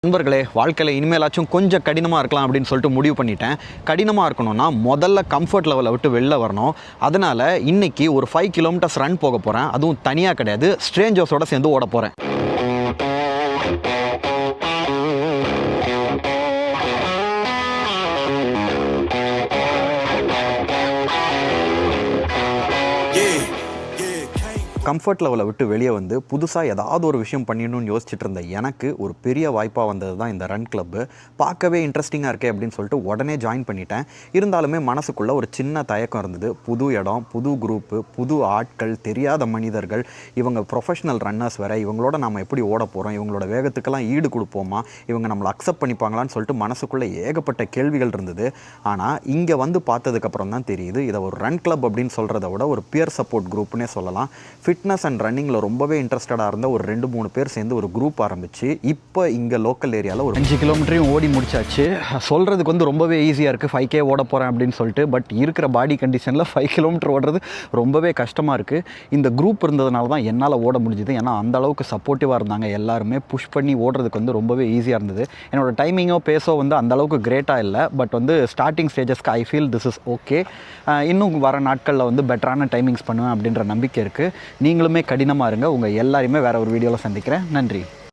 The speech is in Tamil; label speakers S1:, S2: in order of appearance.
S1: நண்பர்களே, வாழ்க்கையில் இனிமேலாச்சும் கொஞ்சம் கடினமாக இருக்கலாம் அப்படின்னு சொல்லிட்டு முடிவு பண்ணிட்டேன். கடினமாக இருக்கணும்னா முதல்ல கம்ஃபர்ட் லெவலை விட்டு வெளில வரணும். அதனால் இன்றைக்கி ஒரு 5 கிலோமீட்டர்ஸ் ரன் போக போகிறேன். அதுவும் தனியாக கிடையாது, ஸ்ட்ரேஞ்சர்ஸோடு சேர்ந்து ஓட போகிறேன். கம்ஃபர்ட் லெவலை விட்டு வெளியே வந்து புதுசாக ஏதாவது ஒரு விஷயம் பண்ணிடணும்னு யோசிச்சுட்டு இருந்த எனக்கு ஒரு பெரிய வாய்ப்பாக வந்தது தான் இந்த ரன் கிளப்பு. பார்க்கவே இன்ட்ரெஸ்டிங்காக இருக்கே அப்படின்னு சொல்லிட்டு உடனே ஜாயின் பண்ணிட்டேன். இருந்தாலுமே மனசுக்குள்ளே ஒரு சின்ன தயக்கம் இருந்தது. புது இடம், புது குரூப்பு, புது ஆட்கள், தெரியாத மனிதர்கள், இவங்க ப்ரொஃபஷனல் ரன்னர்ஸ் வேறு, இவங்களோட நம்ம எப்படி ஓட போகிறோம், இவங்களோட வேகத்துக்கெல்லாம் ஈடு கொடுப்போமா, இவங்க நம்மளை அக்செப்ட் பண்ணிப்பாங்களான்னு சொல்லிட்டு மனசுக்குள்ளே ஏகப்பட்ட கேள்விகள் இருந்தது. ஆனால் இங்கே வந்து பார்த்ததுக்கப்புறம் தான் தெரியுது, இதை ஒரு ரன் கிளப் அப்படின்னு சொல்கிறத விட ஒரு பியர் சப்போர்ட் குரூப்னே சொல்லலாம். ஃபிட்னஸ் அண்ட் ரன்னிங்கில் ரொம்பவே இன்ட்ரெஸ்டடாக இருந்த ஒரு 2-3 பேர் சேர்ந்து ஒரு குரூப் ஆரம்பித்து இப்போ இங்கே லோக்கல் ஏரியாவில் ஒரு 5 கிலோமீட்டரையும் ஓடி முடிச்சாச்சு. சொல்கிறதுக்கு வந்து ரொம்பவே ஈஸியாக இருக்குது, 5K ஓட போகிறேன் அப்படின்னு சொல்லிட்டு. பட் இருக்கிற பாடி கண்டிஷனில் 5 கிலோமீட்டர் ஓடுறது ரொம்பவே கஷ்டமாக இருக்குது. இந்த குரூப் இருந்ததுனால தான் என்னால் ஓட முடிஞ்சுது. ஏன்னா அந்தளவுக்கு சப்போர்ட்டிவாக இருந்தாங்க. எல்லாருமே புஷ் பண்ணி ஓடுறதுக்கு வந்து ரொம்பவே ஈஸியாக இருந்தது. என்னோடய டைமிங்கோ பேஸோ வந்து அந்தளவுக்கு கிரேட்டாக இல்லை. பட் வந்து ஸ்டார்டிங் ஸ்டேஜஸ்க்கு I feel this is okay. இன்னும் வர நாட்களில் வந்து பெட்டரான டைமிங்ஸ் பண்ணுவேன் அப்படின்ற நம்பிக்கை இருக்குது. நீங்களுமே கடினமாக இருங்க. உங்கள் எல்லாரையுமே வேறு ஒரு வீடியோவில் சந்திக்கிறேன். நன்றி.